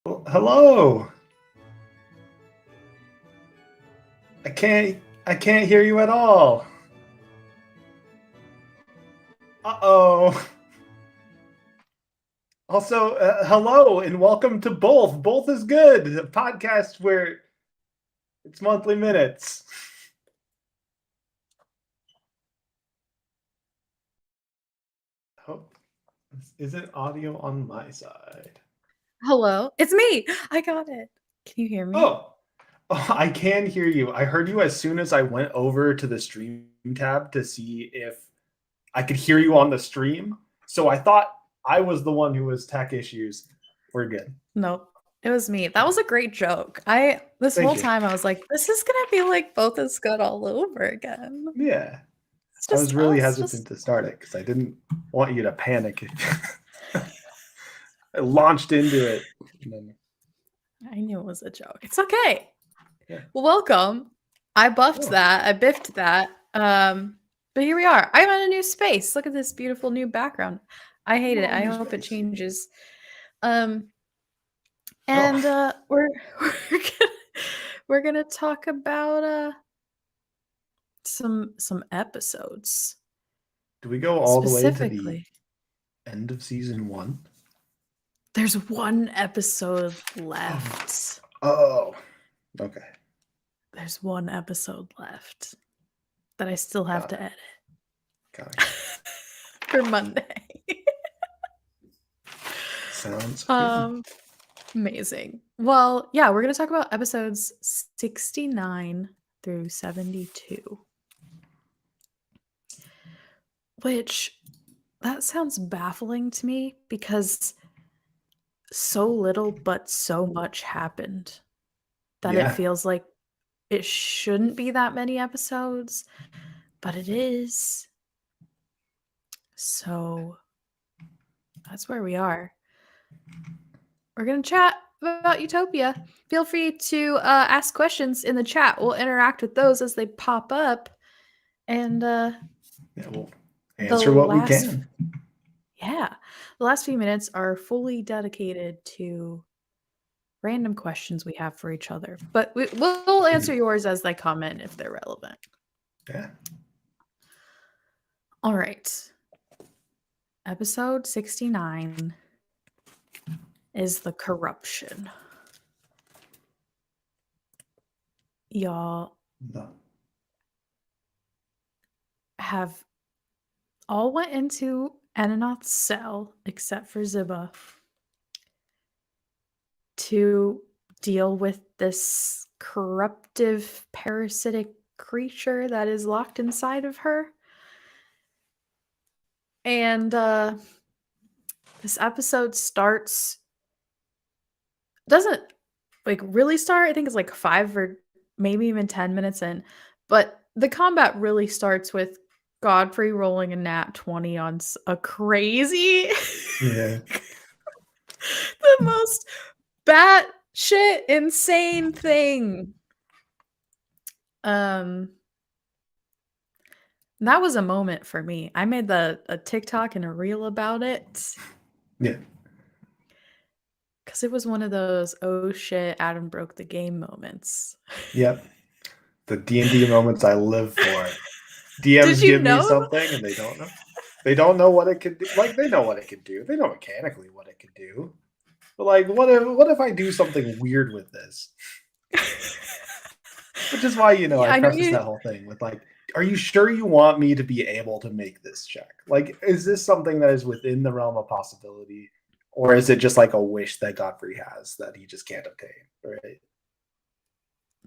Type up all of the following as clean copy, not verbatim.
Hello. I can't hear you at all. Uh-oh. Also, hello and welcome to Both. Both is Good, a podcast where it's monthly minutes. Oh, is it audio on my side? Hello, it's me. I got it. Can you hear me? Oh, I can hear you. I heard you as soon as I went over to the stream tab to see if I could hear you on the stream. So I thought I was the one who was tech issues. We're good. Nope. It was me. That was a great joke. This Thank whole you. time I was like, this is gonna be like Both is Good all over again. Yeah. It's I was just really us. hesitant to start it because I didn't want you to panic. I launched into it. Then, I knew it was a joke. It's okay. yeah. Well, welcome. I buffed that. I biffed that. But here we are. I'm in a new space. Look at this beautiful new background. I hate it. I hope it changes. And we're we're gonna talk about some episodes. Do we go all the way to the end of season 1? There's one episode left. Oh, okay. There's one episode left that I still have to edit. Got it. For Monday. Sounds good. Amazing. Well, yeah, we're going to talk about episodes 69 through 72. Which, that sounds baffling to me because so little but so much happened that it feels like it shouldn't be that many episodes, but it is. So that's where we are. We're going to chat about Utopia. Feel free to ask questions in the chat. We'll interact with those as they pop up. And we'll answer what we can. Yeah. The last few minutes are fully dedicated to random questions we have for each other. But we'll answer yours as they come in if they're relevant. Yeah. All right. Episode 69 is the corruption. Y'all have all went into Ananoth's cell except for Ziba to deal with this corruptive parasitic creature that is locked inside of her. And this episode doesn't like really start. I think it's like 5 or maybe even 10 minutes in. But the combat really starts with Godfrey rolling a nat 20 on a crazy, the most batshit insane thing. That was a moment for me. I made a TikTok and a reel about it. Yeah. Because it was one of those, oh shit, Adam broke the game moments. Yep. The D&D moments I live for. DMs give me something and they don't know. They don't know what it could do. Like, they know what it could do. They know mechanically what it could do. But like, what if I do something weird with this? Which is why, I preface that whole thing with like, are you sure you want me to be able to make this check? Like, is this something that is within the realm of possibility? Or is it just like a wish that Godfrey has that he just can't obtain, right?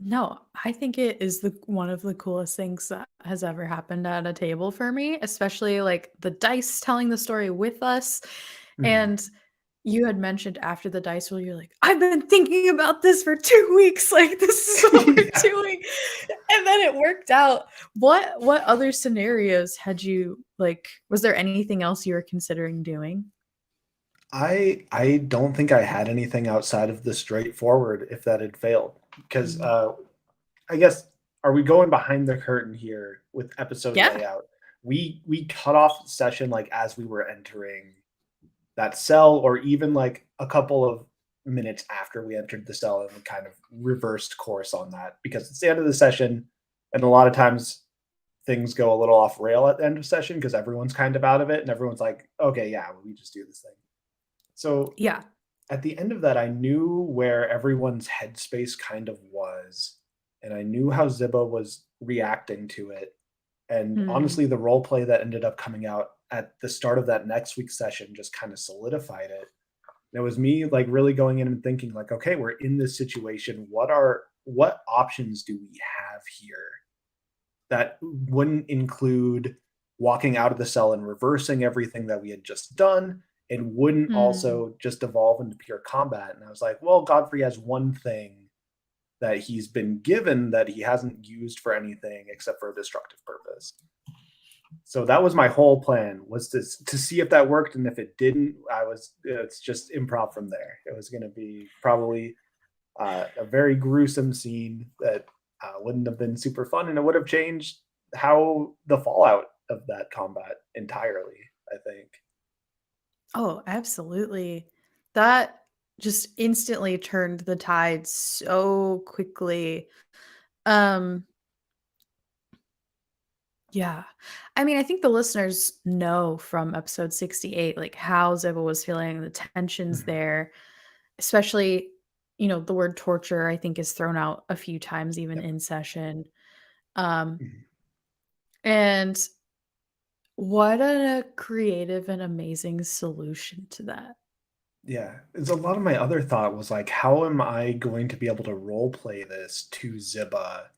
No, I think it is one of the coolest things that has ever happened at a table for me, especially like the dice telling the story with us. Mm-hmm. And you had mentioned after the dice roll, you're like, I've been thinking about this for 2 weeks. Like, this is what we're doing. And then it worked out. What other scenarios had you, like, was there anything else you were considering doing? I don't think I had anything outside of the straightforward if that had failed. Because I guess, are we going behind the curtain here with episode layout? We cut off the session like as we were entering that cell, or even like a couple of minutes after we entered the cell, and we kind of reversed course on that because it's the end of the session, and a lot of times things go a little off rail at the end of session because everyone's kind of out of it and everyone's like, okay, yeah, we just do this thing. So Yeah. at the end of that, I knew where everyone's headspace kind of was, and I knew how Ziba was reacting to it. And Mm. honestly, the role play that ended up coming out at the start of that next week's session just kind of solidified it. And it was me like really going in and thinking like, okay, we're in this situation. What options do we have here that wouldn't include walking out of the cell and reversing everything that we had just done and wouldn't Mm. also just evolve into pure combat. And I was like, well, Godfrey has one thing that he's been given that he hasn't used for anything except for a destructive purpose. So that was my whole plan, was to see if that worked, and if it didn't, it's just improv from there. It was going to be probably a very gruesome scene that wouldn't have been super fun, and it would have changed how the fallout of that combat entirely, I think. Oh, absolutely. That just instantly turned the tide so quickly. Um, yeah. I mean, I think the listeners know from episode 68, like, how Ziba was feeling, the tensions Mhm, there, especially, the word torture, I think, is thrown out a few times even yep. in session. Um, Mhm. and what a creative and amazing solution to that. Yeah, it's a lot of my other thought was like, how am I going to be able to role play this to Ziba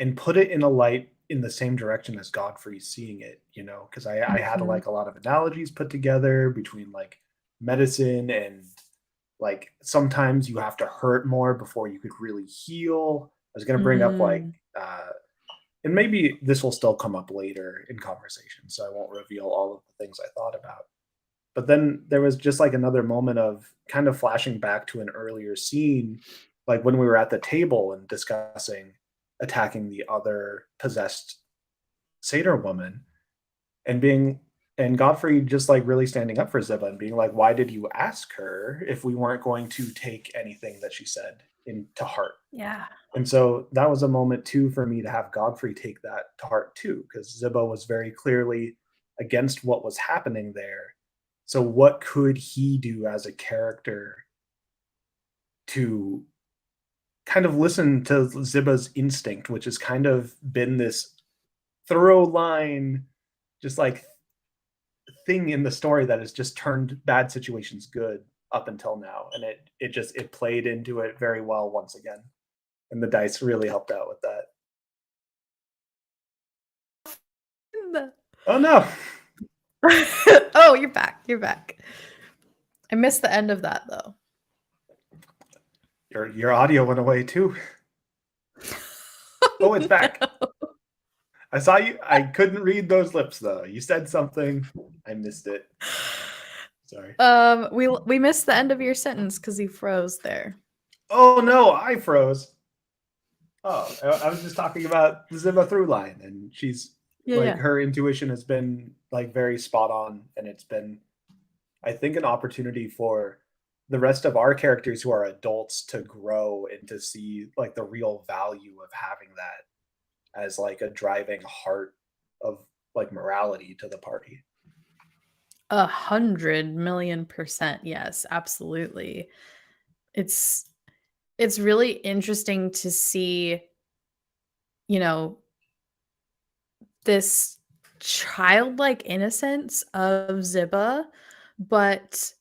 and put it in a light in the same direction as Godfrey's seeing it, because I had Mhm. like a lot of analogies put together between like medicine and like sometimes you have to hurt more before you could really heal. I was going to bring up like, Mm. and maybe this will still come up later in conversation, so I won't reveal all of the things I thought about. But then there was just like another moment of kind of flashing back to an earlier scene, like when we were at the table and discussing attacking the other possessed satyr woman and being and Godfrey just like really standing up for Ziba and being like, why did you ask her if we weren't going to take anything that she said into heart? Yeah. And so that was a moment too for me to have Godfrey take that to heart too, because Ziba was very clearly against what was happening there. So what could he do as a character to kind of listen to Ziba's instinct, which has kind of been this thorough line, just like thing in the story that has just turned bad situations good up until now. And it played into it very well once again. And the dice really helped out with that. Oh no. Oh, you're back, you're back. I missed the end of that, though. Your audio went away too. Oh, it's back. No. I saw you. I couldn't read those lips though. You said something. I missed it. Sorry. We missed the end of your sentence because you froze there. Oh no, I froze. Oh, I was just talking about the Ziba through line, and she's Yeah, like yeah. her intuition has been like very spot on, and it's been, I think, an opportunity for the rest of our characters who are adults to grow and to see like the real value of having that as like a driving heart of like morality to the party. 100,000,000%, yes, absolutely. It's it's really interesting to see, you know, this childlike innocence of Ziba, but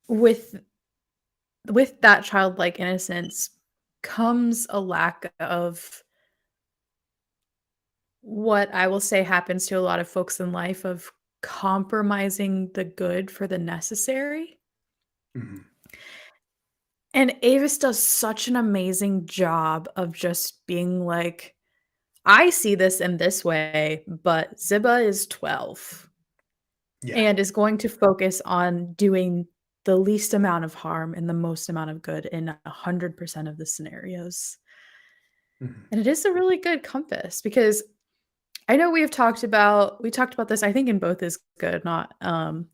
with that childlike innocence comes a lack of what I will say happens to a lot of folks in life of compromising the good for the necessary. Mhm. And Avis does such an amazing job of just being like, I see this in this way, but Ziba is 12 Yeah. and is going to focus on doing the least amount of harm and the most amount of good in 100% of the scenarios. Mhm. And it is a really good compass because I know we talked about this, I think in Both is Good, not,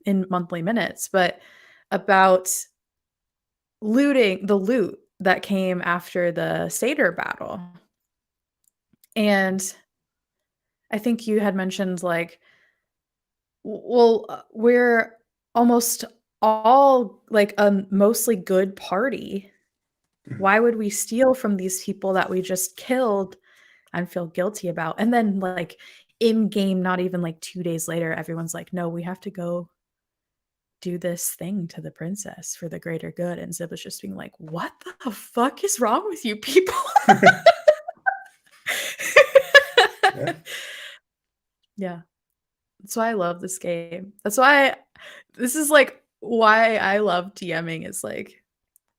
in Monthly Minutes, but about looting the loot that came after the satyr battle. And I think you had mentioned, like, well, we're almost all, like, a mostly good party. Mhm. Why would we steal from these people that we just killed and feel guilty about? And then, like, in game, not even, like, 2 days later, everyone's like, "No, we have to go do this thing to the princess for the greater good," and Zib was just being like, "What the fuck is wrong with you people?" Yeah. Yeah. That's why I love this game. That's why this is, like, why I love DMing is, like,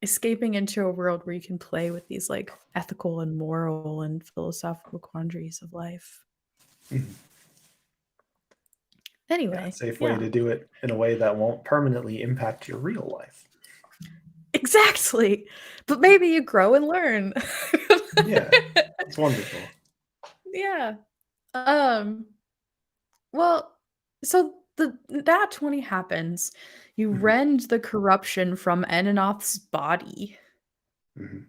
escaping into a world where you can play with these, like, ethical and moral and philosophical quandaries of life. Mhm. Yeah, Anyway, safe way yeah. to do it in a way that won't permanently impact your real life. Exactly. But maybe you grow and learn. Yeah, that's wonderful. Yeah. Um, well, so the Nat 20 happens. You Mhm, rend the corruption from Eninoth's body, mhm.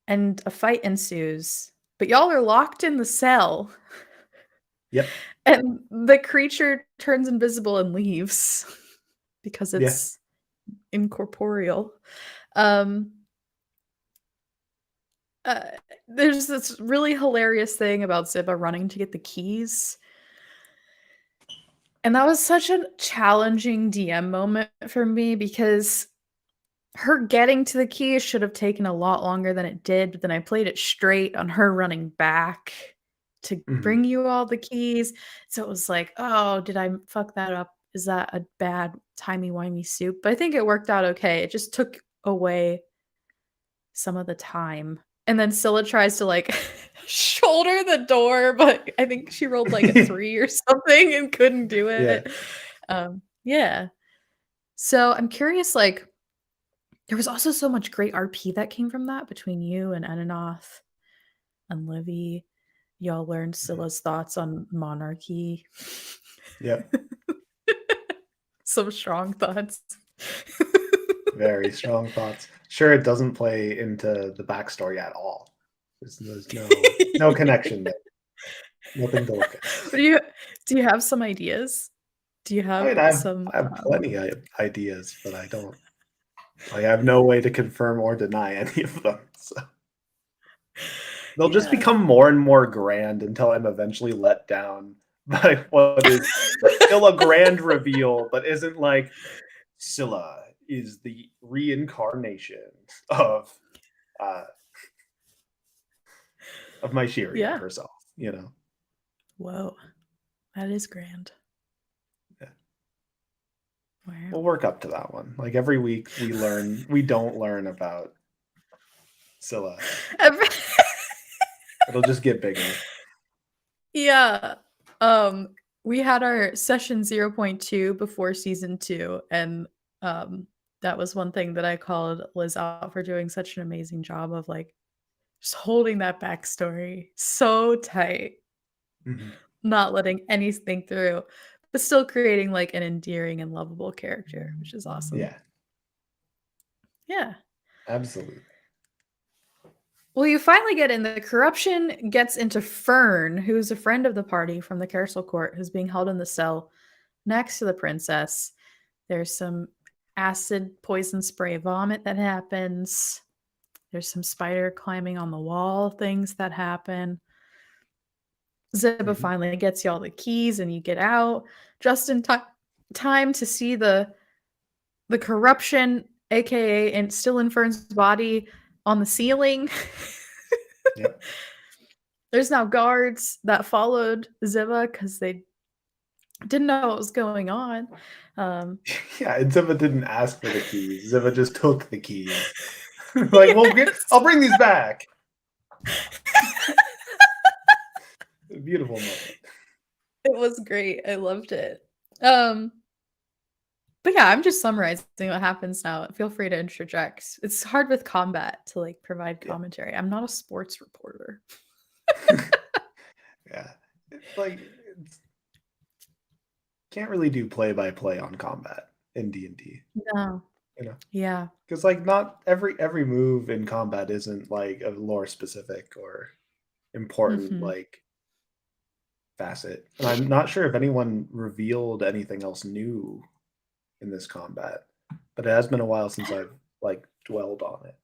and a fight ensues. But y'all are locked in the cell, Yep. and the creature turns invisible and leaves because Yeah. it's incorporeal. Um, uh, there's this really hilarious thing about Ziba running to get the keys. And that was such a challenging DM moment for me because her getting to the keys should have taken a lot longer than it did, but then I played it straight on her running back to Mhm. bring you all the keys. So it was like, "Oh, did I fuck that up? Is that a bad timey-wimey soup?" But I think it worked out okay. It just took away some of the time. And then Scylla tries to, like, shoulder the door, but I think she rolled, like, a 3 or something and couldn't do Yeah. it. Yeah. So I'm curious, like, there was also so much great RP that came from that between you and Eninoth and Livy. Y'all learned Mhm. Scylla's thoughts on monarchy. Yep. Some strong thoughts. Very strong thoughts. Sure, it doesn't play into the backstory at all. There's no connection there. Nothing to look at. What do you have some ideas? Do you I have mean, some, I have plenty of ideas, but I have no way to confirm or deny any of them, so they'll just yeah. become more and more grand until I'm eventually let down by what is still a grand reveal, but isn't like Scylla is the reincarnation of uh of my Sheria Yeah. herself, you know? Whoa, that is grand. Yeah. We'll Wow. work up to that one. Like every week we don't learn about Scylla. Every It'll just get bigger. Yeah. Um, we had our session 0.2 before season 2, and, um, that was one thing that I called Liz out for doing such an amazing job of, like, just holding that backstory so tight, Mhm. not letting anything through, but still creating, like, an endearing and lovable character, which is awesome. Yeah, Yeah. absolutely. Well, you finally get in. The corruption gets into Fern, who's a friend of the party from the Carousel Court, who's being held in the cell next to the princess. There's some acid poison spray vomit that happens. There's some spider climbing on the wall things that happen. Ziba Mhm. finally gets you all the keys and you get out just in time to see the corruption, aka and still in Fern's body, on the ceiling. Yep. There's now guards that followed Ziba because they didn't know what was going on. Um, Yeah, and Ziva didn't ask for the keys. Ziva just took the keys. Like, "Well, get yes. I'll bring these back." A beautiful moment. It was great. I loved it. Um, but yeah, I'm just summarizing what happens now. Feel free to interject. It's hard with combat to like provide Yeah. commentary. I'm not a sports reporter. Yeah. It's can't really do play by play on combat in D&D. No. you know? Yeah. Because like not every move in combat isn't like a lore specific or important Mhm. like facet. And I'm not sure if anyone revealed anything else new in this combat, but it has been a while since I've like dwelled on it.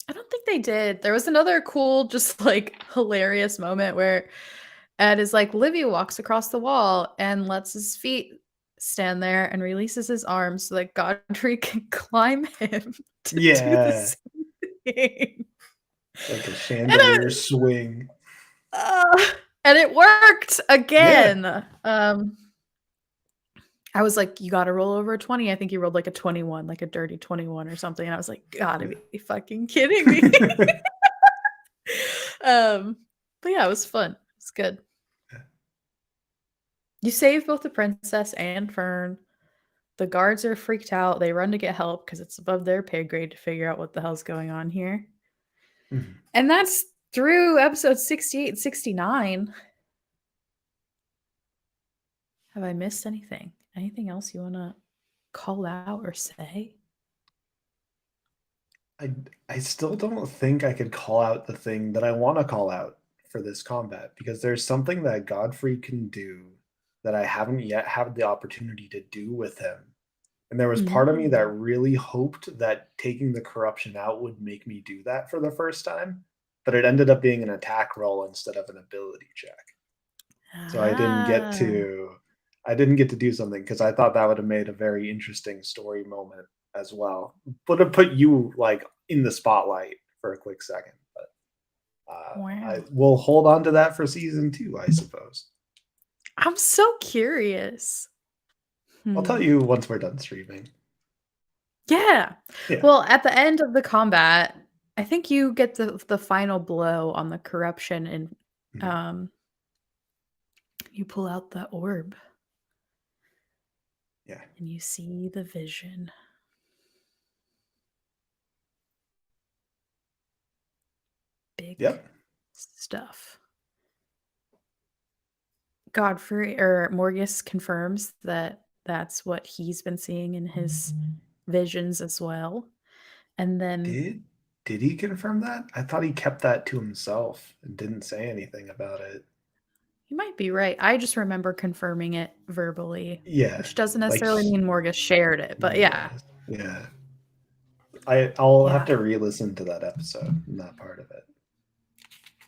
I don't think they did. There was another cool, just, like, hilarious moment where Ed is like, Livy walks across the wall and lets his feet stand there and releases his arms so that Godfrey can climb him to do the Yeah, same thing. like a And I chandelier swing. and it worked Yeah, again. I was like, "You gotta roll over a 20." I think you rolled, like, a 21, like a dirty 21 or something, and I was like, "Gotta yeah. be fucking kidding me." Um, but yeah, it was fun. It's good. You save both the princess and Fern. The guards are freaked out. They run to get help because it's above their pay grade to figure out what the hell's going on here. Mhm. And that's through episode 68 and 69. Have I missed anything? Anything else you wanna call out or say? I I still don't think I could call out the thing that I want to call out for this combat because there's something that Godfrey can do that I haven't yet had the opportunity to do with him. And there was part of me that Mm. really hoped that taking the corruption out would make me do that for the first time, but it ended up being an attack roll instead of an ability check. So Ah. I didn't get to do something because I thought that would have made a very interesting story moment as well. Would have put you like in the spotlight for a quick second, but I Wow. will hold on to that for season 2, I suppose. I'm so curious. I'll tell Hmm. you once we're done streaming. Yeah. Yeah. Well, at the end of the combat, I think you get the final blow on the corruption and, Mhm. um, you pull out the orb Yeah. and you see the vision. Big Yep. stuff. Godfrey or Morgus confirms that that's what he's been seeing in his visions as well, and then Did did he confirm that? I thought he kept that to himself and didn't say anything about it. you might be right. I just remember confirming it verbally, Yeah. which doesn't Like necessarily mean Morgus shared it, but yeah. Morgus. Yeah. I'll have Yeah. to re-listen to that episode and that part of it.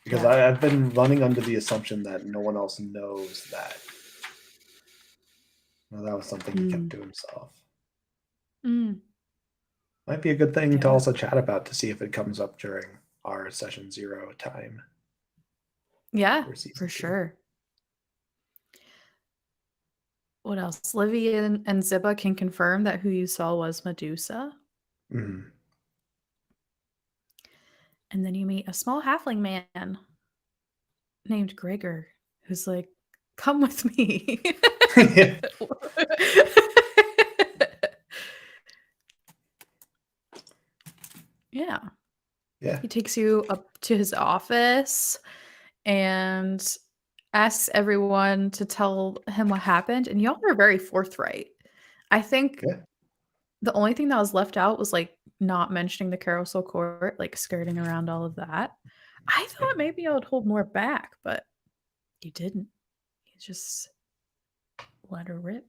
Because Yeah. I've been running under the assumption that no one else knows that. Well, that was something he kept Mm. to himself. Mm. Might be a good thing to Yeah. also chat about to see if it comes up during our session 0 time Yeah, for for season 2. sure. What else? Livy and Ziba can confirm that who you saw was Medusa, Mhm. and then you meet a small halfling man named Gregor, who's like, "Come with me." Yeah. Yeah. Yeah. He takes you up to his office and asks everyone to tell him what happened, and y'all are very forthright. I think Yeah. the only thing that was left out was, like, not mentioning the carousel court, like, skirting around all of that. I thought maybe I would hold more back, but you didn't. You just let her rip.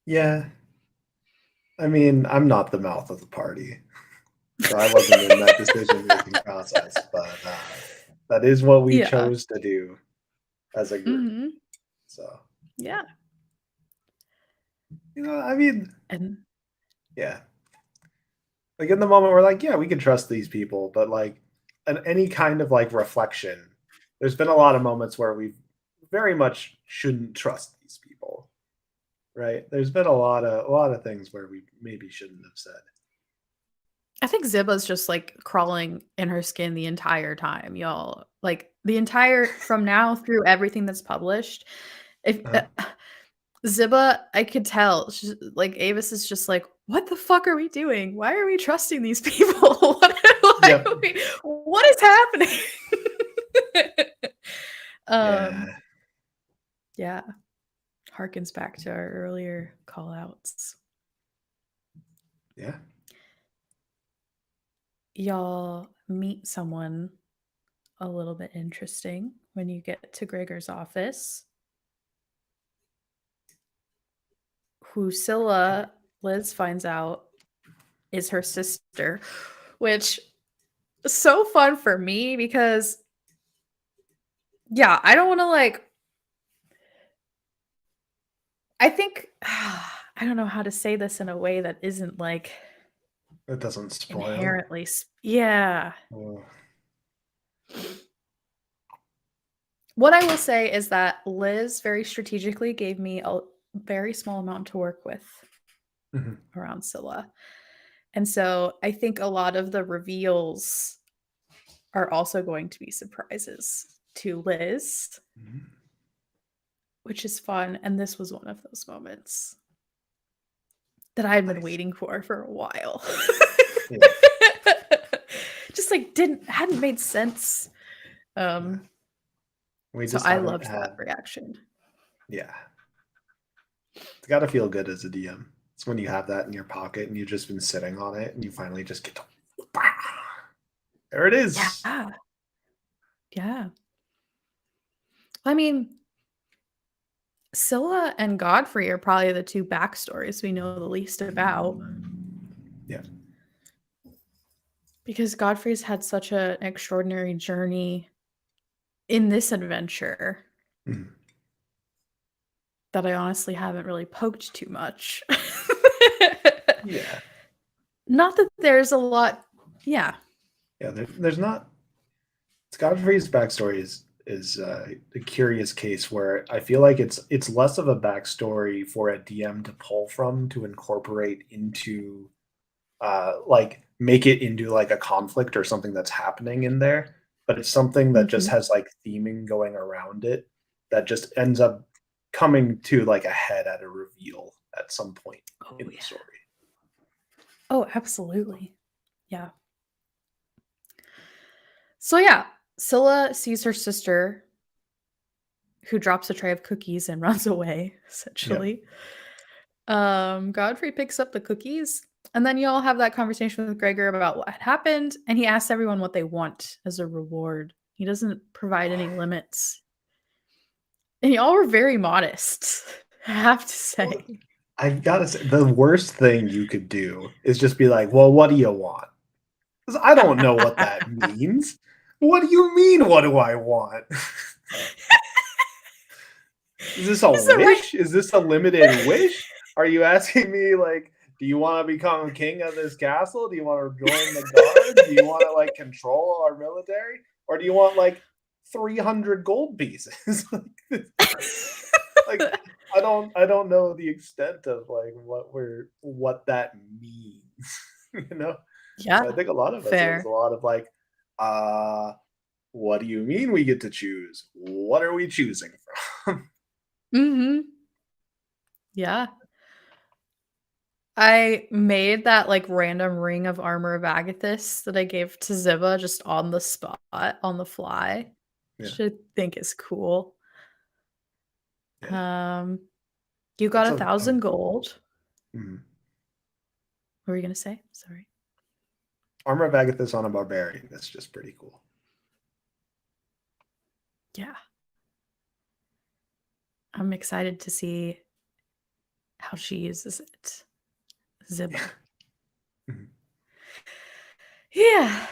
Yeah. I mean, I'm not the mouth of the party, so I wasn't in that decision-making process, but, that is what we Yeah. chose to do as a group, Mhm. so, Yeah. I mean, And yeah. Like, in the moment, we're like, "Yeah, we can trust these people," but, like, in any kind of, like, reflection, there's been a lot of moments where we very much shouldn't trust these people, right? There's been a lot of things where we maybe shouldn't have said. I think Ziba's just, like, crawling in her skin the entire time, y'all. Like, the entire from now through everything that's published, if Uh-huh. Ziba, I could tell, she's like, Avis is just like, "What the fuck are we doing? Why are we trusting these people? Why Yep. are we what is happening?" Um, Yeah. yeah, harkens back to our earlier call outs. Yeah. Y'all meet someone a little bit interesting when you get to Gregor's office, who Scylla, Liz finds out is her sister, which is so fun for me because, yeah, I don't want to like, I think, I don't know how to say this in a way that isn't like It doesn't spoil. inherently, yeah. Oh. What I will say is that Liz very strategically gave me a very small amount to work with Mhm. around Scylla. And so I think a lot of the reveals are also going to be surprises to Liz, Mhm. which is fun. And this was one of those moments that I had been Nice. waiting for a while. Yeah. Just like hadn't made sense. Yeah. We So just I haven't loved that had. reaction. Yeah. It's got to feel good as a DM. It's when you have that in your pocket and you've just been sitting on it and you finally just get to. There it is. Yeah. Yeah. I mean, Scylla and Godfrey are probably the two backstories we know the least about. Yeah. Because Godfrey's had such an extraordinary journey in this adventure Mhm. that I honestly haven't really poked too much. Yeah. Not that there's a lot. Yeah. Yeah. There's not. Godfrey's backstory is a curious case where I feel like it's less of a backstory for a DM to pull from to incorporate into like make it into like a conflict or something that's happening in there, but it's something that just Mhm. has like theming going around it that just ends up coming to like a head at a reveal at some point Oh, in the yeah. story. Oh, absolutely. Yeah. So, yeah, Scylla sees her sister who drops a tray of cookies and runs away, Yeah. essentially. Godfrey picks up the cookies, and then you all have that conversation with Gregor about what had happened, and he asks everyone what they want as a reward. He doesn't provide any limits. And y'all were very modest, I have to Well, say. I've got to say, the worst thing you could do is just be like, well, what do you want? Because I don't know what that means. What do you mean, what do I want? Is this a Is that right? wish? Is this a limited wish? Are you asking me like, do you want to become king of this castle? Do you want to join the guard? Do you want to like control our military? Or do you want like 300 gold pieces? Like I don't know the extent of like what that means, you know? So I Yeah, think a lot of us it was a fair. lot of like, uh, what do you mean we get to choose? What are we choosing from? Mhm. Yeah. I made that, like, random ring of armor of Agathis that I gave to Ziba just on the spot, on the fly, Yeah, which I think is cool. yeah. Um, you got That's a a 1,000 gold. mhm. What were you gonna say? Sorry. Armor of Agathis on a barbarian. That's just pretty cool. Yeah. I'm excited to see how she uses it. Ziba. Mhm, Yeah.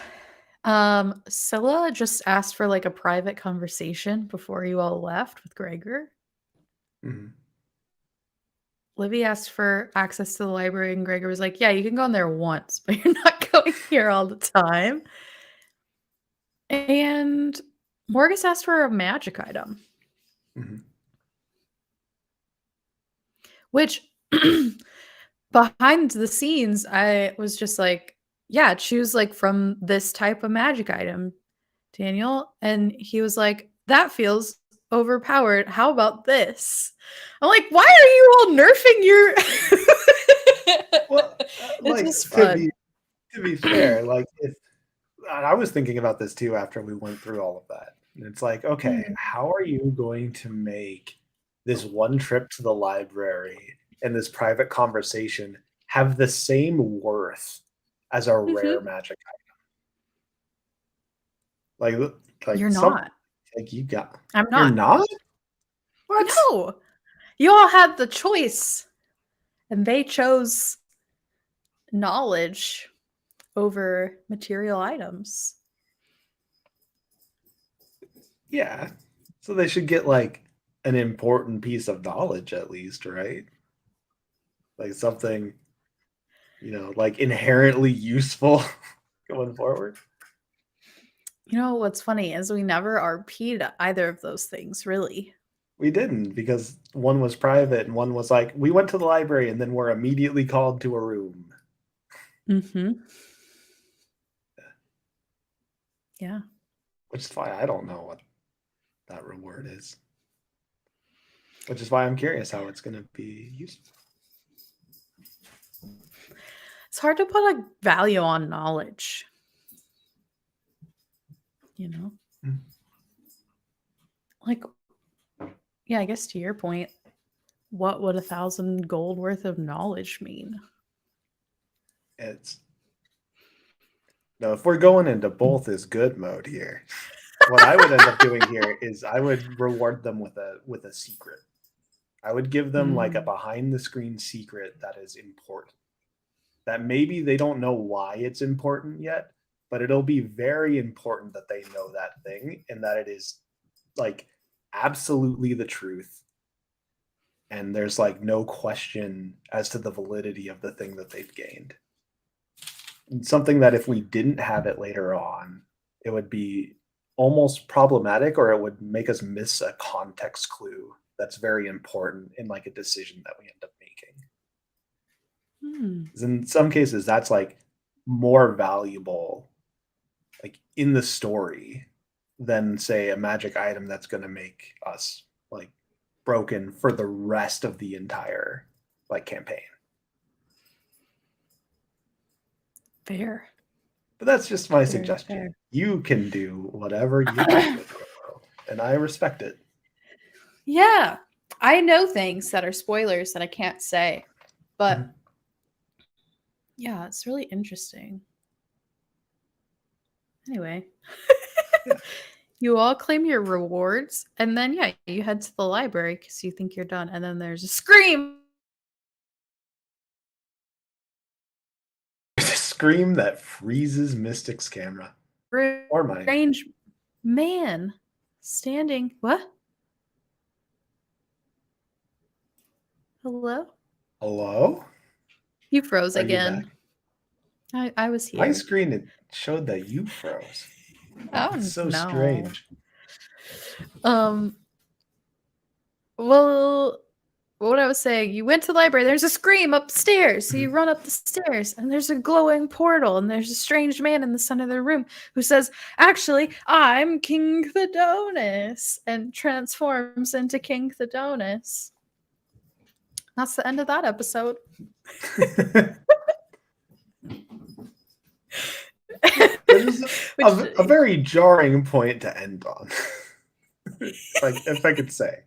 Scylla just asked for, like, a private conversation before you all left with Gregor. mhm. Livy asked for access to the library, and Gregor was like, "Yeah, you can go in there once, but you're not going here all the time." And Morgus asked for a magic item, Mhm. which behind the scenes, I was just like, "Yeah, choose like from this type of magic item, Daniel." And he was like, "That feels overpowered. How about this?" I'm like, "Why are you all nerfing your?" Well, It's like just fun. to be fair, like if and I was thinking about this too after we went through all of that. And it's like, okay, Mhm. how are you going to make this one trip to the library and this private conversation have the same worth as a rare Mhm. magic item. Like You're some not. like you got I'm you're not. not? What? No. You all had the choice, and they chose knowledge over material items. Yeah. So they should get like an important piece of knowledge at least, right? Like something, like inherently useful going forward. You know what's funny is we never RP'd either of those things, really. We didn't because one was private and one was like, we went to the library and then we're immediately called to a room. Mhm. Yeah. Which is why I don't know what that reward is. Which is why I'm curious how it's going to be useful. It's hard to put a value on knowledge, you know? Mm. Like, yeah, I guess to your point, what would 1,000 gold worth of knowledge mean? It's now if we're going into both is good mode here, what I would end up doing here is I would reward them with a secret. I would give them like a Mm. behind the screen secret that is important. That maybe they don't know why it's important yet, but it'll be very important that they know that thing and that it is like absolutely the truth. And there's like no question as to the validity of the thing that they've gained. And something that if we didn't have it later on, it would be almost problematic or it would make us miss a context clue that's very important in like a decision that we end up making. Hmm. 'Cause in some cases, that's like more valuable, like in the story, than say a magic item that's going to make us like broken for the rest of the entire like campaign. Fair. But that's just my Very suggestion. fair. You can do whatever you want with your world, and I respect it. Yeah. I know things that are spoilers that I can't say, but Mhm. yeah, it's really interesting. Anyway, Yeah. you all claim your rewards, and then, yeah, you head to the library because you think you're done, and then there's a scream. There's a scream that freezes Mystic's camera or mine. Strange man standing. What? Hello? Hello? You froze Are you back? again. I was My here. screen it showed that you froze. It's Oh so no. strange. Um. Well, what I was saying, you went to the library. There's a scream upstairs, so you Mhm. run up the stairs, and there's a glowing portal, and there's a strange man in the center of the room who says, "Actually, I'm King Thedonis," and transforms into King Thedonis. That's the end of that episode. That is Which a very jarring point to end on. If I could say.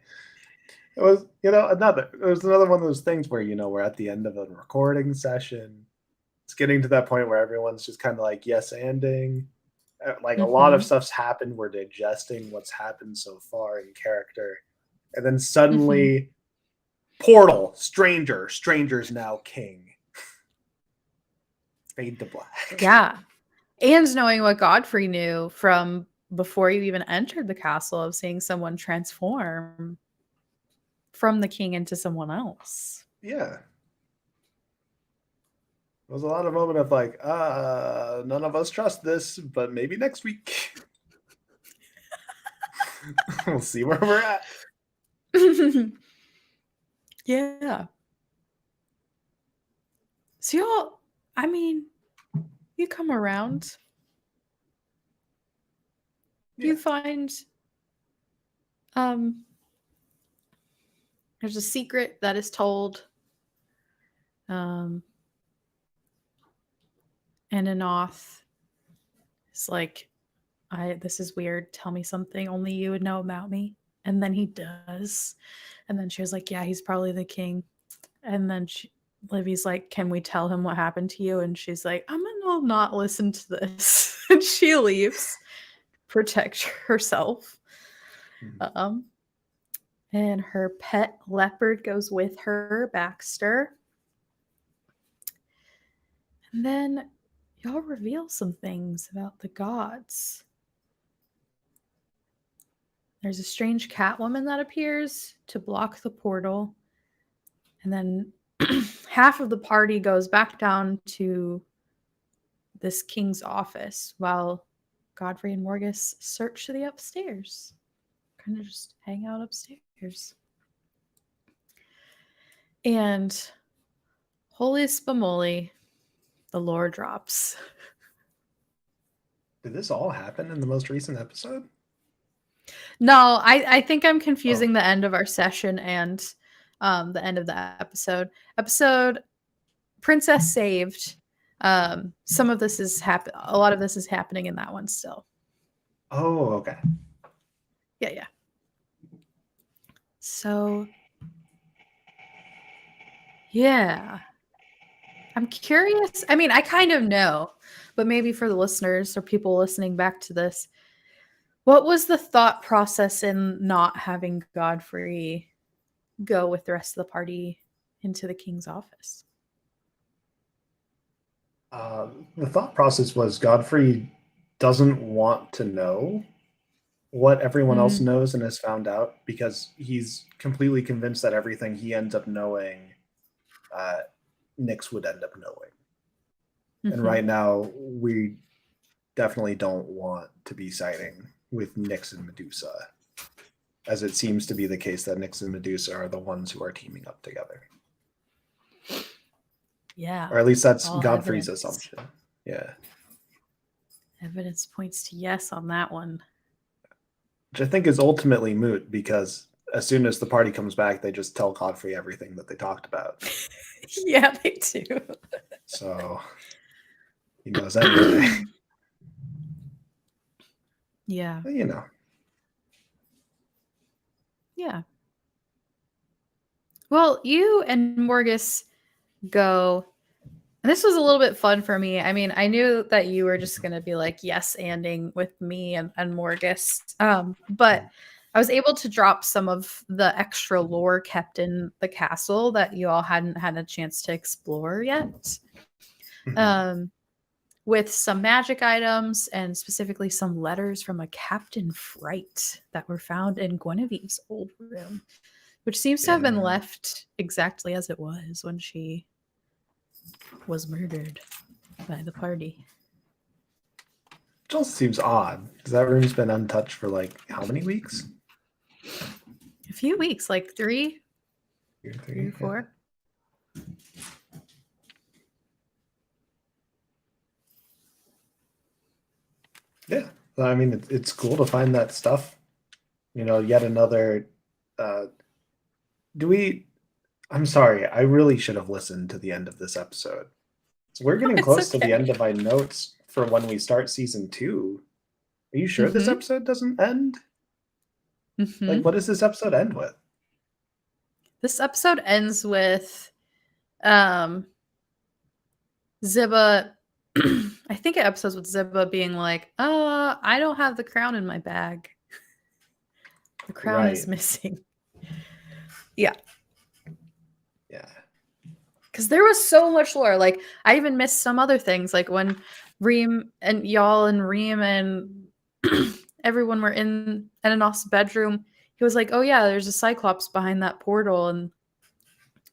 It was, another one of those things where, we're at the end of a recording session. It's getting to that point where everyone's just kind of like yes anding. Like a lot of Mhm. stuff's happened. We're digesting what's happened so far in character. And then Mhm. suddenly, portal, stranger's now king. Fade to black. Yeah. And knowing what Godfrey knew from before you even entered the castle of seeing someone transform from the king into someone else. Yeah. There was a lot of moment of like, none of us trust this, but maybe next week. We'll see where we're at. Yeah. So y'all, I mean, you come around, Yeah. you find um there's a secret that is told um and Anoth is like, I this is weird. Tell me something only you would know about me. And then he does. And then she was like, yeah, he's probably the king. And then Livy's like, "Can we tell him what happened to you?" And she's like, "I'm gonna not listen to this." And she leaves, protect herself. Mhm. And her pet leopard goes with her, Baxter. And then y'all reveal some things about the gods. There's a strange Catwoman that appears to block the portal. And then half of the party goes back down to this king's office while Godfrey and Morgus search the upstairs. Kind of just hang out upstairs. And holy spumoli, the lore drops. Did this all happen in the most recent episode? No, I think I'm confusing the end of our session and the end of the episode. Episode Princess Saved. Some of this is a lot of this is happening in that one still. Oh, okay. Yeah. So yeah. I'm curious. I mean, I kind of know, but maybe for the listeners or people listening back to this, what was the thought process in not having Godfrey go with the rest of the party into the king's office? The thought process was Godfrey doesn't want to know what everyone else knows and has found out because he's completely convinced that everything he ends up knowing, Nyx would end up knowing. And right now, we definitely don't want to be siding with Nyx and Medusa, as it seems to be the case that Nyx and Medusa are the ones who are teaming up together. Yeah. Or at least that's Godfrey's assumption. Yeah. Evidence points to yes on that one. Which I think is ultimately moot because as soon as the party comes back, they just tell Godfrey everything that they talked about. Yeah, they do. So he knows anyway. Yeah. But, you know. Yeah. Well, you and Morgus go. And this was a little bit fun for me. I mean, I knew that you were just going to be like yes-anding with me and Morgus. But I was able to drop some of the extra lore kept in the castle that you all hadn't had a chance to explore yet. With some magic items and specifically some letters from a Captain Fright that were found in Guinevere's old room, which seems to have been left exactly as it was when she was murdered by the party. Which also seems odd because that room's been untouched for like how many weeks? A few weeks, like three or 4. Yeah, I mean it's cool to find that stuff. You know, yet another. I'm sorry, I really should have listened to the end of this episode. So we're getting close to the end of my notes for when we start season 2. Are you sure this episode doesn't end? Like, what does this episode end with? This episode ends with Ziba. I think it episodes with Ziba being like, I don't have the crown in my bag. The crown is missing. Yeah. Because there was so much lore. Like, I even missed some other things. Like when Reem and y'all and Reem and everyone were in Ananos' bedroom, he was like, oh yeah, there's a Cyclops behind that portal and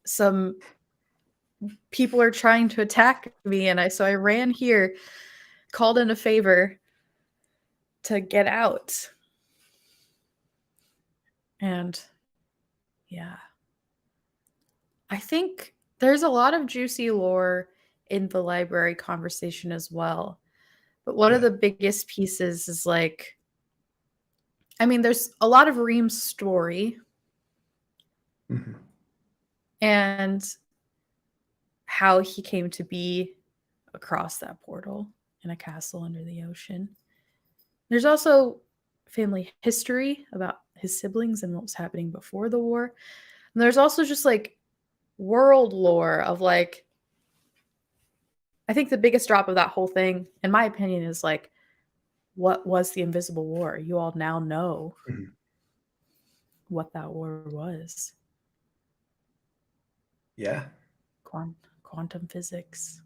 some people are trying to attack me. And so I ran here, called in a favor to get out. And yeah, I think there's a lot of juicy lore in the library conversation as well. But one of the biggest pieces is like, I mean, there's a lot of Reem's story and how he came to be across that portal in a castle under the ocean. There's also family history about his siblings and what was happening before the war. And there's also just like world lore of like, I think the biggest drop of that whole thing, in my opinion, is like, what was the Invisible War? You all now know what that war was. Yeah. Quantum physics.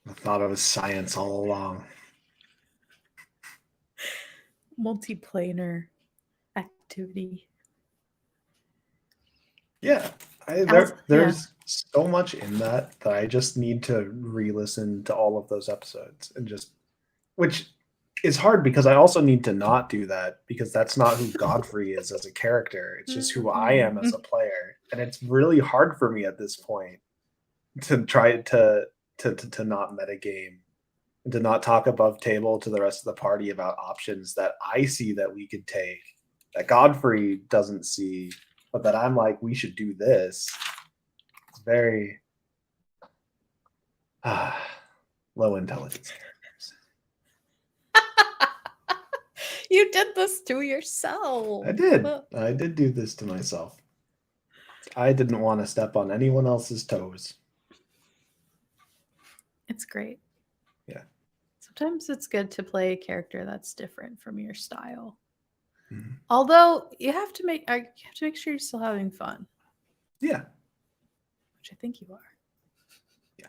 I thought it was science all along. Multiplanar activity. Yeah. There's so much in that I just need to re-listen to all of those episodes and just, which is hard because I also need to not do that because that's not who Godfrey is as a character. It's just who I am as a player. And it's really hard for me at this point to try to not metagame and to not talk above table to the rest of the party about options that I see that we could take that Godfrey doesn't see, but that I'm like, we should do this. It's very low intelligence characters. You did this to yourself. I did do this to myself. I didn't want to step on anyone else's toes. It's great. Yeah. Sometimes it's good to play a character that's different from your style. Mm-hmm. Although you have to make sure you're still having fun. Yeah. Which I think you are. Yeah.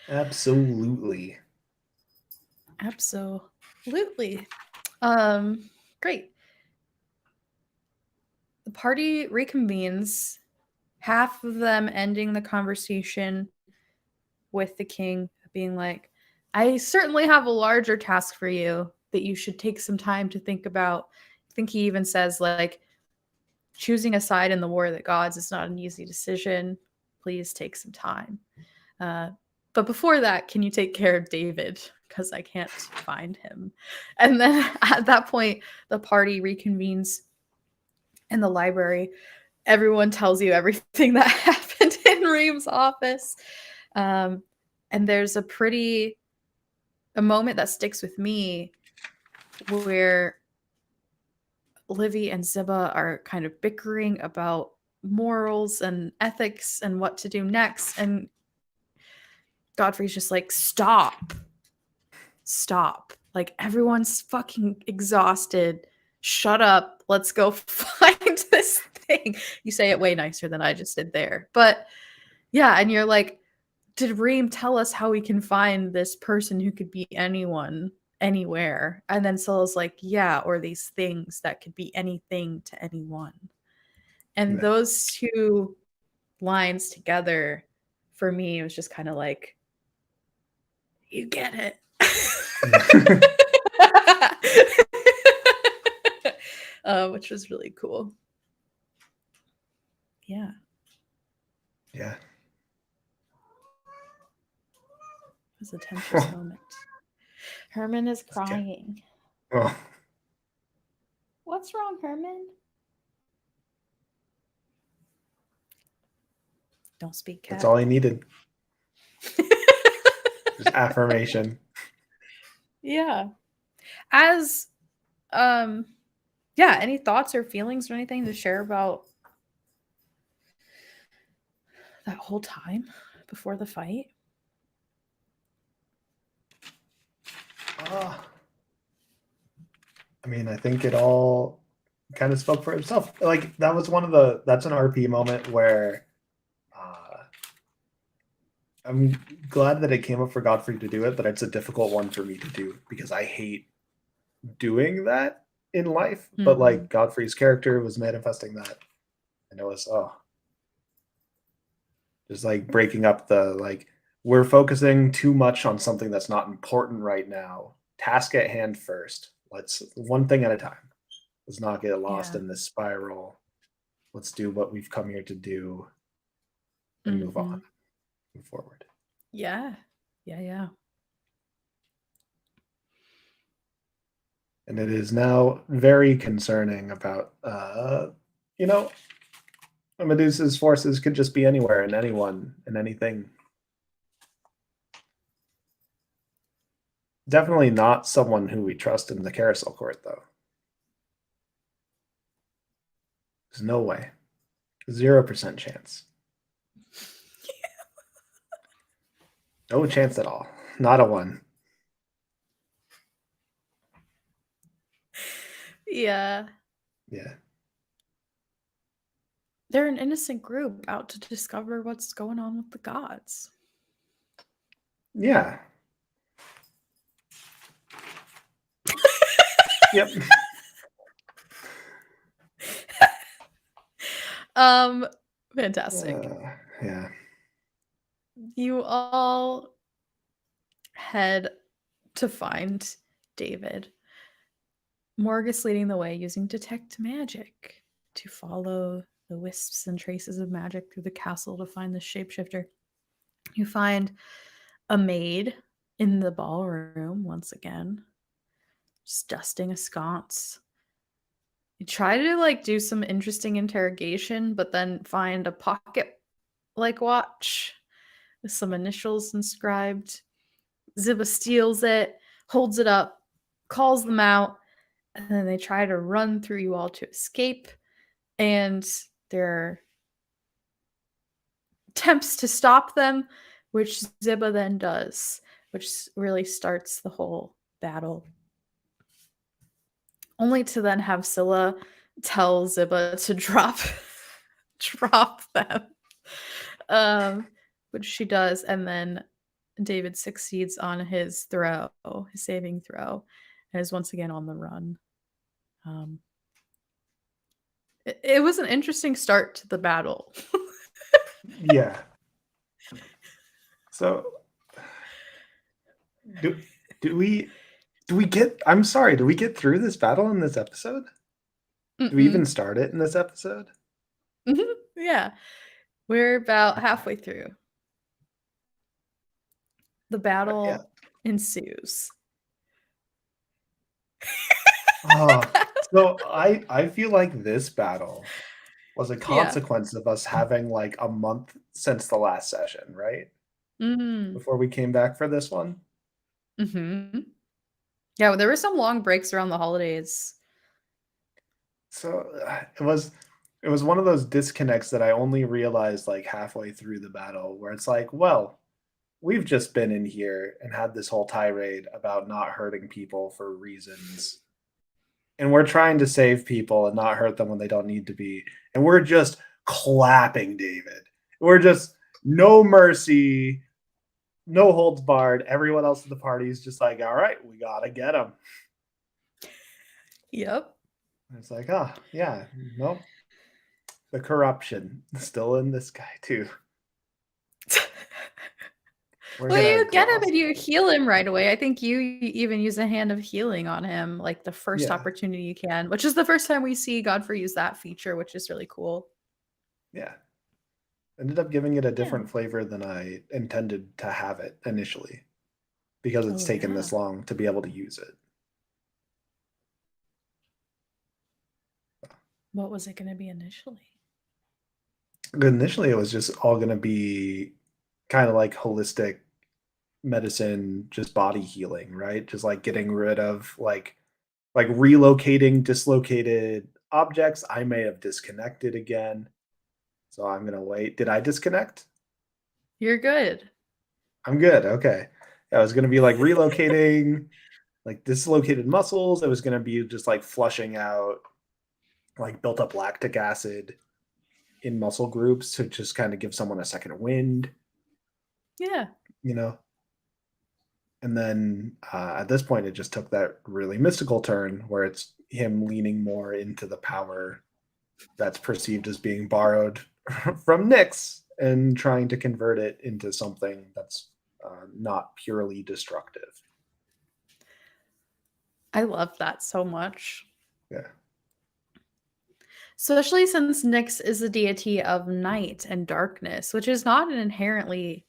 Absolutely. Great. The party reconvenes, half of them ending the conversation with the king being like, I certainly have a larger task for you that you should take some time to think about. I think he even says, like, choosing a side in the war of the gods is not an easy decision. Please take some time. But before that, can you take care of David? Because I can't find him. And then at that point, the party reconvenes in the library. Everyone tells you everything that happened in Reem's office. And there's a moment that sticks with me where Livy and Ziba are kind of bickering about morals and ethics and what to do next. And Godfrey's just like, stop. Like, everyone's fucking exhausted. Shut up. Let's go find this thing. You say it way nicer than I just did there. But yeah, and you're like, did Reem tell us how we can find this person who could be anyone, anywhere? And then Scylla's like, yeah, or these things that could be anything to anyone. And those two lines together, for me, it was just kind of like, you get it. Which was really cool. Yeah. Yeah. It was a tense moment. Herman is crying. Oh. What's wrong, Herman? Don't speak, cat. That's all he needed. Just affirmation. Yeah. As yeah, any thoughts or feelings or anything to share about that whole time before the fight? I mean, I think it all kind of spoke for itself. Like, that was that's an RP moment where I'm glad that it came up for Godfrey to do it, but it's a difficult one for me to do because I hate doing that in life. Mm-hmm. But like, Godfrey's character was manifesting that, and it was just like breaking up the, like, we're focusing too much on something that's not important right now. Task at hand first. Let's one thing at a time. Let's not get lost in this spiral. Let's do what we've come here to do and move on, move forward. Yeah. And it is now very concerning about, Medusa's forces could just be anywhere and anyone and anything. Definitely not someone who we trust in the carousel court, though. There's no way. 0% chance. No chance at all. Not a one. Yeah. Yeah. They're an innocent group out to discover what's going on with the gods. Yeah. Yep. Fantastic. Yeah. You all head to find David. Morgus leading the way using detect magic to follow the wisps and traces of magic through the castle to find the shapeshifter. You find a maid in the ballroom once again, just dusting a sconce. You try to like do some interesting interrogation, but then find a pocket like watch with some initials inscribed. Ziba steals it, holds it up, calls them out, and then they try to run through you all to escape. And there are attempts to stop them, which Ziba then does, which really starts the whole battle. Only to then have Scylla tell Ziba to drop them. Which she does, and then David succeeds on his throw, his saving throw, and is once again on the run. It was an interesting start to the battle. Yeah. So do we get, I'm sorry, do we get through this battle in this episode? Do we even start it in this episode? Yeah. We're about halfway through. The battle ensues. So I feel like this battle was a consequence of us having like a month since the last session, right? Before we came back for this one. Yeah, there were some long breaks around the holidays. So it was one of those disconnects that I only realized like halfway through the battle, where it's like, well, we've just been in here and had this whole tirade about not hurting people for reasons. And we're trying to save people and not hurt them when they don't need to be. And we're just clapping David. We're just no mercy, no holds barred. Everyone else in the party is just like, all right, we got to get him. Yep. It's like, oh, yeah, nope. The corruption still in this guy, too. Well, you get him and you heal him right away. I think you even use a hand of healing on him, like the first opportunity you can, which is the first time we see Godfrey use that feature, which is really cool. Yeah. Ended up giving it a different flavor than I intended to have it initially, because it's taken this long to be able to use it. What was it going to be initially? Initially, it was just all going to be kind of like holistic medicine, just body healing, right? Just like getting rid of like relocating dislocated objects. I may have disconnected again, so I'm going to wait. Did I disconnect? You're good. I'm good. Okay. I was going to be like relocating like dislocated muscles. It was going to be just like flushing out like built up lactic acid in muscle groups to just kind of give someone a second wind. Yeah. You know? And then at this point, it just took that really mystical turn where it's him leaning more into the power that's perceived as being borrowed from Nyx and trying to convert it into something that's not purely destructive. I love that so much. Yeah. Especially since Nyx is a deity of night and darkness, which is not an inherently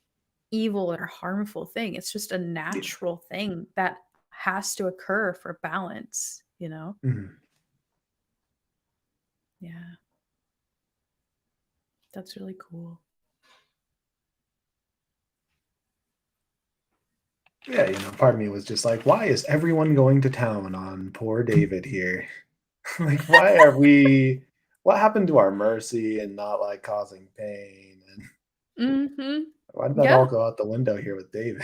evil or harmful thing. It's just a natural thing that has to occur for balance, you know? Mm-hmm. Yeah. That's really cool. Yeah, you know, part of me was just like, why is everyone going to town on poor David here? Like, why are we what happened to our mercy and not like causing pain? And why did that all Yeah. go out the window here with David?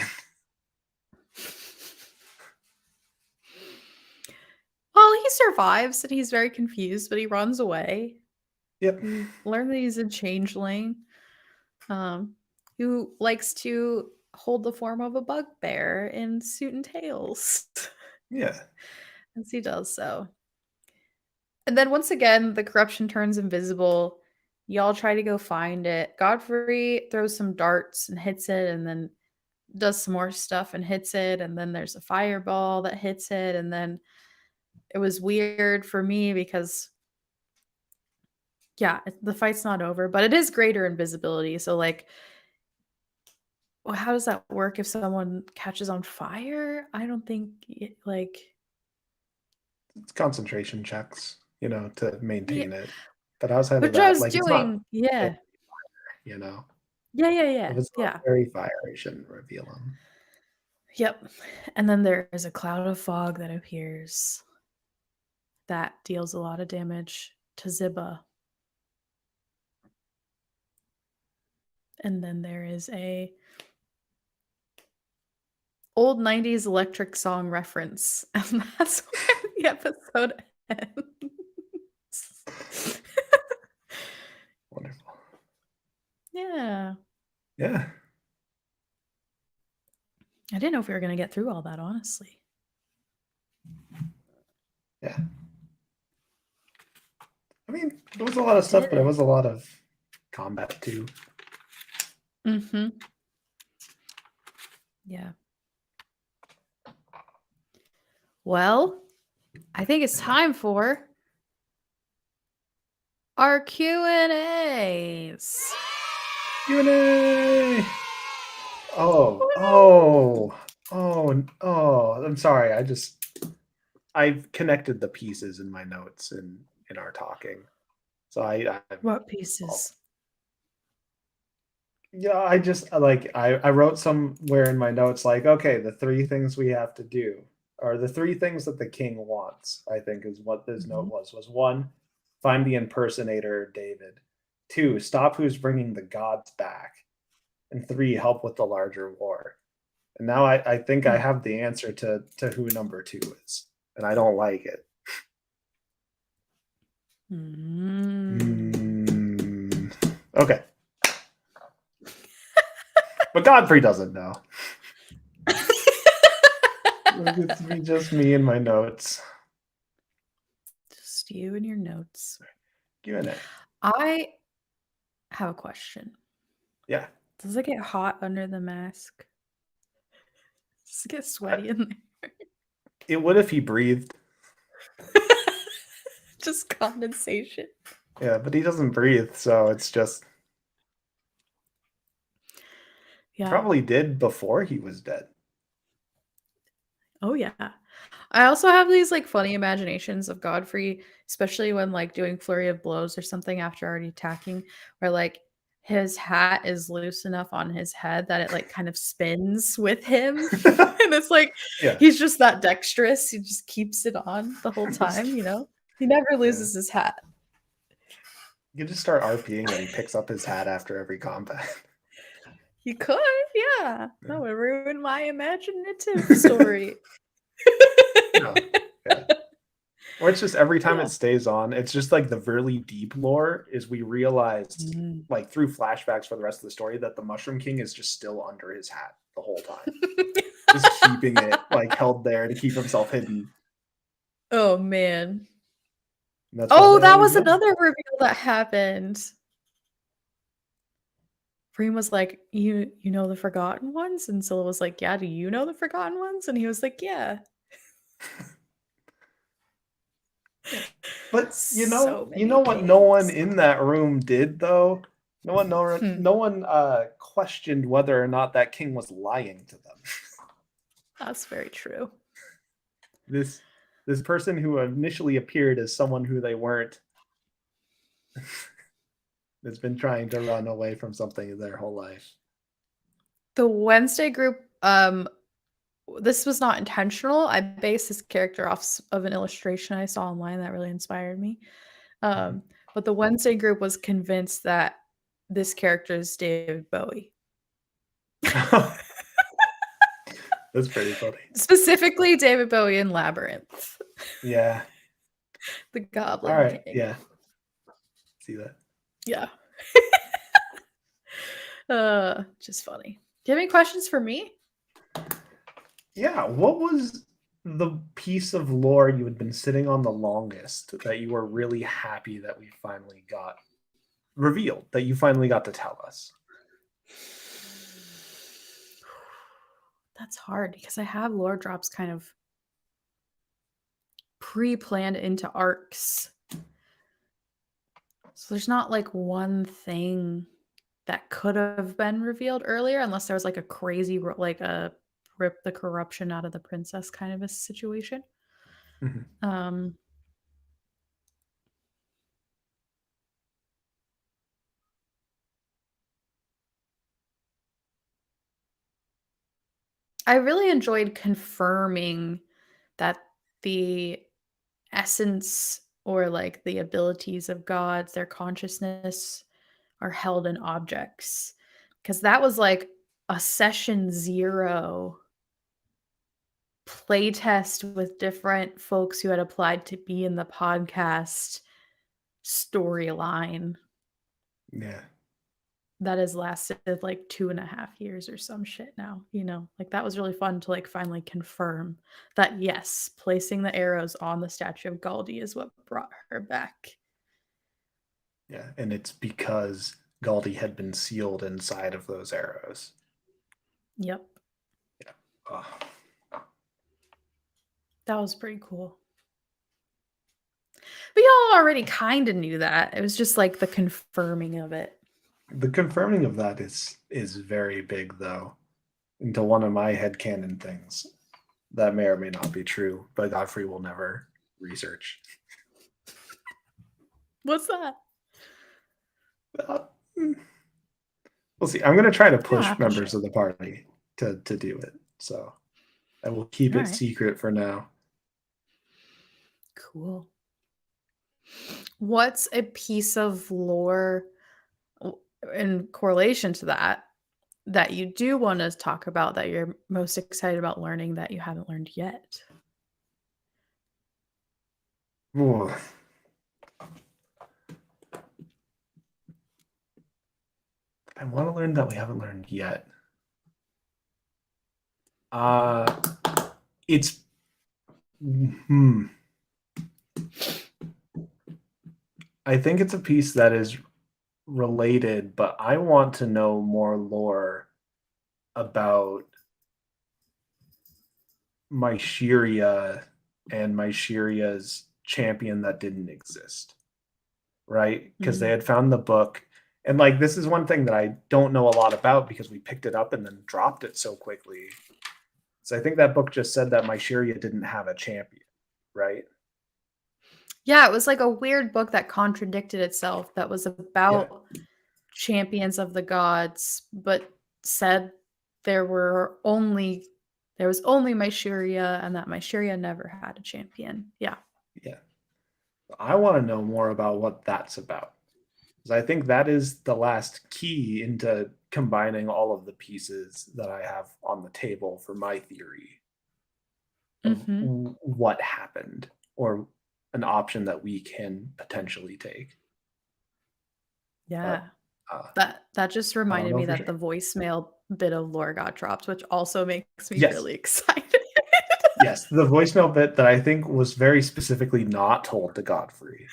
Well, he survives and he's very confused, but he runs away. Yep. We learn that he's a changeling, who likes to hold the form of a bugbear in suit and tails Yeah. as he does so. And then once again, the corruption turns invisible. Y'all try to go find it. Godfrey throws some darts and hits it, and then does some more stuff and hits it. And then there's a fireball that hits it. And then it was weird for me because, yeah, the fight's not over, but it is greater invisibility. So, like, well, how does that work if someone catches on fire? I don't think it, like, It's concentration checks, to yeah, maintain it. But outside of which I that, was like it's not doing. Yeah. you know. Yeah, yeah, If yeah, it's not yeah. very fire, it shouldn't reveal them. Yep. And then there is a cloud of fog that appears that deals a lot of damage to Ziba. And then there is a old 90s electric song reference. And that's where the episode ends. Wonderful. Yeah. Yeah. I didn't know if we were going to get through all that, honestly. Yeah. I mean, there was a lot of stuff, but it was a lot of combat too. Mm-hmm. Yeah. Well, I think it's time for our Q&As. Q&A! I'm sorry. I've connected the pieces in my notes in our talking. So What pieces? yeah, I just I wrote somewhere in my notes like, okay, the three things we have to do, or the three things that the king wants, I think is what this note was one, find the impersonator David, two, stop who's bringing the gods back, and three, help with the larger war. And now I think I have the answer to who number two is, and I don't like it. Okay. But Godfrey doesn't know. It's just me and my notes. Just you and your notes. Q&A. I have a question. Yeah. Does it get hot under the mask? Does it get sweaty in there? It would if he breathed. Just condensation. Yeah, but he doesn't breathe, so it's just. Yeah. Probably did before he was dead. Oh yeah. I also have these like funny imaginations of Godfrey, especially when like doing flurry of blows or something after already attacking, where like his hat is loose enough on his head that it like kind of spins with him. And it's like he's just that dexterous. He just keeps it on the whole time, you know? He never loses his hat. You just start RPing and he picks up his hat after every combat. You could, yeah. That would ruin my imaginative story. No. Yeah. Or it's just every time it stays on, it's just like the really deep lore is we realized like through flashbacks for the rest of the story that the Mushroom King is just still under his hat the whole time. Just keeping it like held there to keep himself hidden. Oh man. That was another reveal that happened. Freem was like, you know the Forgotten Ones? And Scylla was like, yeah, do you know the Forgotten Ones? And he was like, yeah. But you know what no one in that room did though? No one questioned whether or not that king was lying to them. That's very true. This person who initially appeared as someone who they weren't has been trying to run away from something their whole life. The Wednesday group, this was not intentional. I based this character off of an illustration I saw online that really inspired me. But But the Wednesday group was convinced that this character is David Bowie. That's pretty funny. Specifically David Bowie in Labyrinth. Yeah. The Goblin All right. King. Yeah. See that. Yeah. Just funny. Do you have any questions for me? Yeah. What was the piece of lore you had been sitting on the longest that you were really happy that we finally got revealed, that you finally got to tell us? That's hard because I have lore drops kind of pre-planned into arcs. So there's not like one thing that could have been revealed earlier unless there was like a crazy like a rip the corruption out of the princess kind of a situation. Mm-hmm. I really enjoyed confirming that the essence or like the abilities of gods, their consciousness are held in objects. Because that was like a session 0 playtest with different folks who had applied to be in the podcast storyline Yeah. that has lasted like 2.5 years or some shit now, like that was really fun to like finally confirm that yes, placing the arrows on the statue of Galdi is what brought her back. Yeah. And it's because Galdi had been sealed inside of those arrows. Yep. Yeah. Oh. That was pretty cool. But y'all already kind of knew that. It was just like the confirming of it. The confirming of that is very big, though, into one of my headcanon things that may or may not be true, but Godfrey will never research. What's that? We'll see. I'm going to try to push members of the party to do it. So I will keep it secret for now. Cool. What's a piece of lore in correlation to that you do want to talk about that you're most excited about learning that you haven't learned yet? Ooh. I want to learn that we haven't learned yet. It's I think it's a piece that is related, but I want to know more lore about Siera and Siera's champion that didn't exist. Right? Because they had found the book. And like this is one thing that I don't know a lot about because we picked it up and then dropped it so quickly. So I think that book just said that Siera didn't have a champion, right? Yeah, it was like a weird book that contradicted itself that was about champions of the gods, but said there was only Siera and that Siera never had a champion. Yeah. Yeah. I want to know more about what that's about. Because I think that is the last key into combining all of the pieces that I have on the table for my theory of what happened or an option that we can potentially take. Yeah. That just reminded me that the voicemail bit of lore got dropped, which also makes me really excited. Yes, the voicemail bit that I think was very specifically not told to Godfrey.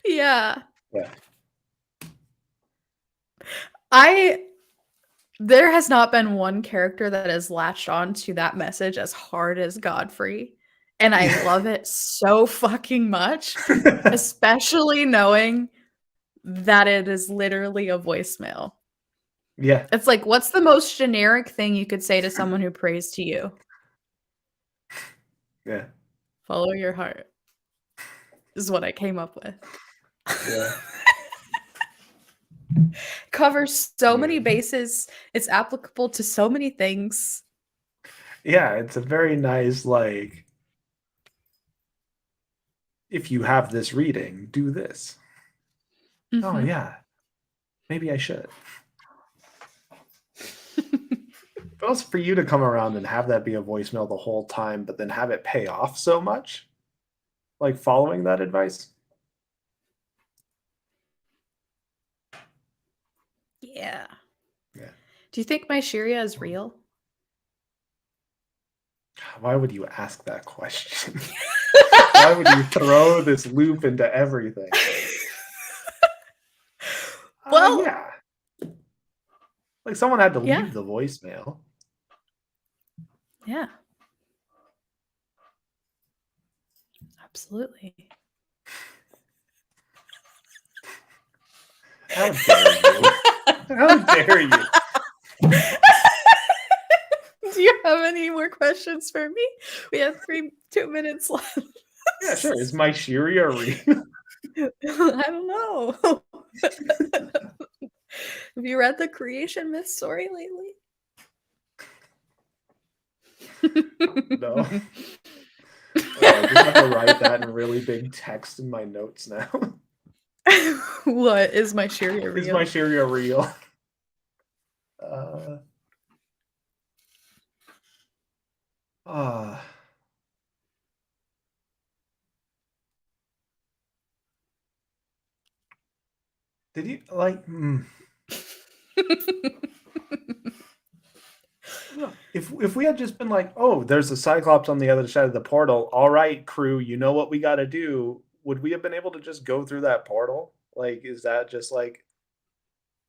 Yeah. Yeah. There has not been one character that has latched on to that message as hard as Godfrey. And I love it so fucking much, especially knowing that it is literally a voicemail. Yeah. It's like, what's the most generic thing you could say to someone who prays to you? Yeah. Follow your heart. Is what I came up with. Yeah. Covers so many bases. It's applicable to so many things. Yeah, it's a very nice, like, if you have this reading, do this. Oh Mhm. yeah, maybe I should. But also for you to come around and have that be a voicemail the whole time, but then have it pay off so much, like following that advice. Yeah. Yeah. Do you think my Shiria is real? Why would you ask that question? Why would you throw this loop into everything? Well, Yeah. Like someone had to yeah. leave the voicemail. Yeah. Absolutely. How dare you? How dare you? Do you have any more questions for me? We have 2 minutes left. Yeah, sure. Is my Shiria real? I don't know. Have you read the creation myth story lately? No. Okay, I just have to write that in really big text in my notes now. What is my Shiria Is my real? Shiria real? Uh, uh, did you like? No. If we had just been like, oh, there's a Cyclops on the other side of the portal. All right, crew, you know what we got to do. Would we have been able to just go through that portal? Like, is that just like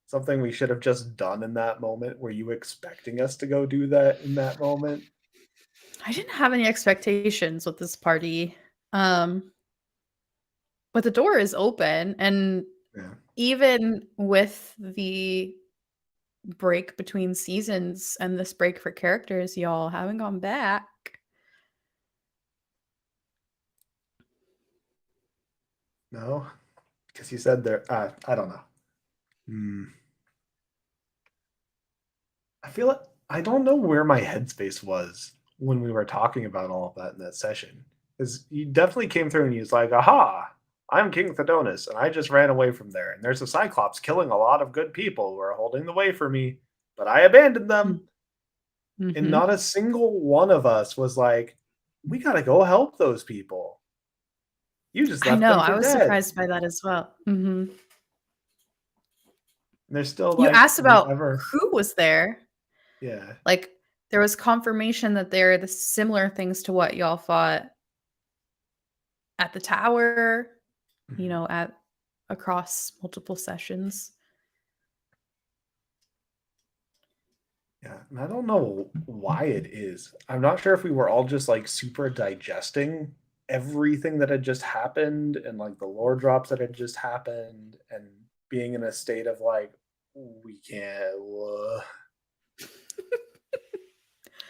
something we should have just done in that moment? Were you expecting us to go do that in that moment? I didn't have any expectations with this party. Um, but the door is open, and Yeah. even with the break between seasons and this break for characters, y'all haven't gone back. No, because you said there. I don't know. Hmm. I feel like I don't know where my headspace was when we were talking about all of that in that session. Because you definitely came through and he was like, "Aha, I'm King Thedonis, and I just ran away from there. And there's a Cyclops killing a lot of good people who are holding the way for me, but I abandoned them." And Mhm. not a single one of us was like, "We gotta go help those people. You just I left know, them I for was dead." surprised by that as well. Mhm. And there's still You like asked about whoever. who was there. Yeah. Like, there was confirmation that they're the similar things to what y'all fought at the tower, Mhm. at across multiple sessions. Yeah, and I don't know why it is. I'm not sure if we were all just like super digesting everything that had just happened and like the lore drops that had just happened and being in a state of like we can't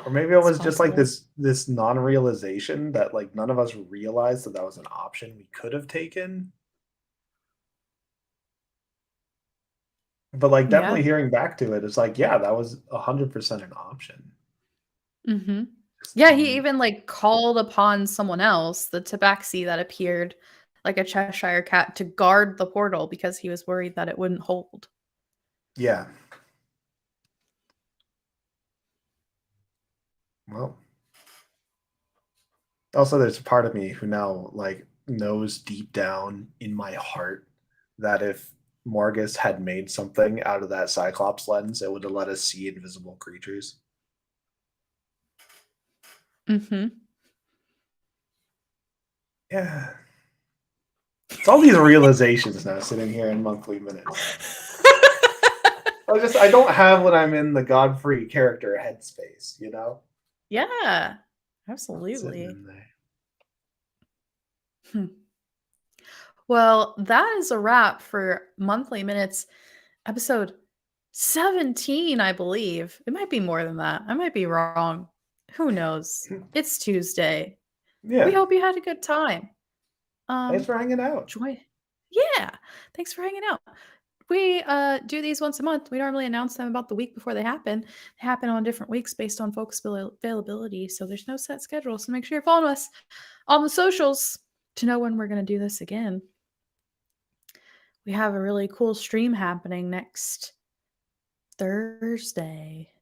or maybe it It's was just like possible. this non-realization that like none of us realized that that was an option we could have taken. But like Yeah. definitely hearing back to it, it's like yeah, that was 100% an option. Mhm. Just Yeah, he didn't. even, like, called upon someone else, the tabaxi that appeared like a Cheshire cat to guard the portal because he was worried that it wouldn't hold. Yeah. Well, also, there's a part of me who now like knows deep down in my heart that if Morgus had made something out of that Cyclops lens, it would have let us see invisible creatures. Mhm. Yeah. It's all these realizations now sitting here in monthly minutes. I don't have when I'm in the Godfrey character headspace, you know? Yeah, Not sitting absolutely. in there. Hmm. Well, that is a wrap for Monthly Minutes, episode 17, I believe. It might be more than that. I might be wrong. Who knows? It's Tuesday. We Yeah. hope you had a good time. Thanks Um, for hanging out. joy Yeah, thanks for hanging out. We, do these once a month. We normally announce them about the week before they happen. They happen on different weeks based on folks' availability, so there's no set schedule, so make sure you're following us on the socials. to know when we're gonna do this again, we have a really cool stream happening next Thursday.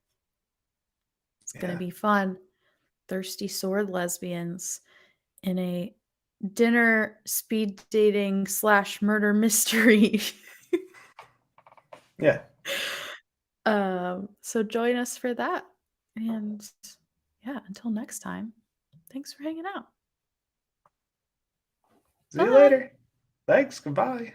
It's gonna Yeah. be fun. Thirsty sword lesbians in a dinner speed dating / murder mystery. Yeah. So join us for that. And yeah, until next time, thanks for hanging out. See you Bye. later. Thanks. Goodbye.